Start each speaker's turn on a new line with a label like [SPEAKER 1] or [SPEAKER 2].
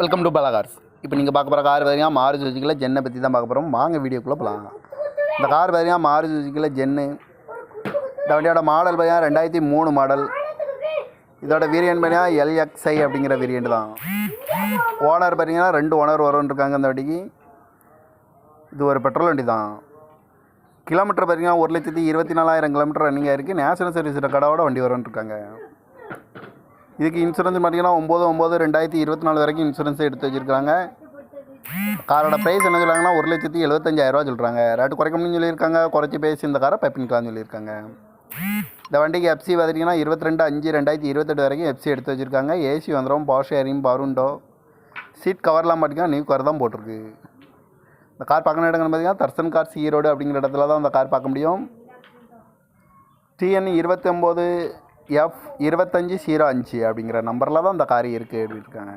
[SPEAKER 1] Welcome to பலா cars. இப்போ நீங்கள் பார்க்க போகிற கார் பார்த்தீங்கன்னா மாருதி சுசுக்கியில் ஜென்னை பற்றி தான் பார்க்க போகிறோம். வாங்க வீடியோக்குள்ளே போகலாம். இந்த கார் பார்த்தீங்கன்னா மாருதி சுசுக்கியில் ஜென்னு. இந்த வண்டியோட மாடல் பார்த்தீங்கன்னா 2003 மாடல். இதோட வேரியன்ட் பார்த்தீங்கன்னா LXI அப்படிங்கிற வேரியன்ட் தான். ஓனர் பார்த்தீங்கன்னா 2 ஓனர் வரும்னு இருக்காங்க இந்த வண்டிக்கு. இது ஒரு பெட்ரோல் வண்டி தான். கிலோமீட்டர் பார்த்தீங்கன்னா 1,24,000 கிலோமீட்டர் ரன்னிங் ஆகிருக்கு. நேஷனல் சர்வீஸ் ரெக்கார்டோட வண்டி வரும்னு இருக்காங்க. இதுக்கு இன்சூரன்ஸ் பார்த்தீங்கன்னா 9/9/2024 வரைக்கும் இன்சூரன்ஸ் எடுத்து வச்சுருக்காங்க. காரோட ப்ரைஸ் என்ன சொல்கிறாங்கன்னா 1,75,000 சொல்கிறாங்க. ரேட்டு குறைக்க முடியும்னு சொல்லியிருக்காங்க. குறைச்சி பேசி இந்த காரை பைப்பிங்கலாம்னு சொல்லியிருக்காங்க. இந்த வண்டிக்கு FC பார்த்திங்கன்னா 22/5/2028 வரைக்கும் FC எடுத்து வச்சுருக்காங்க. ஏசி வந்துடும், power steering, power window, seat கவர்லாம் பார்த்திங்கன்னா நியூ கவர் தான் போட்டிருக்கு. இந்த கார் பார்க்கணும் இடங்கள்னு பார்த்திங்கன்னா தர்சன் கார்ஸ் ஈரோடு அப்படிங்கிற இடத்துல தான் இந்த கார் பார்க்க முடியும். TN 29F 2505 அப்படிங்கிற நம்பரில் தான் இந்த கார் இருக்குது அப்படின்னு இருக்காங்க.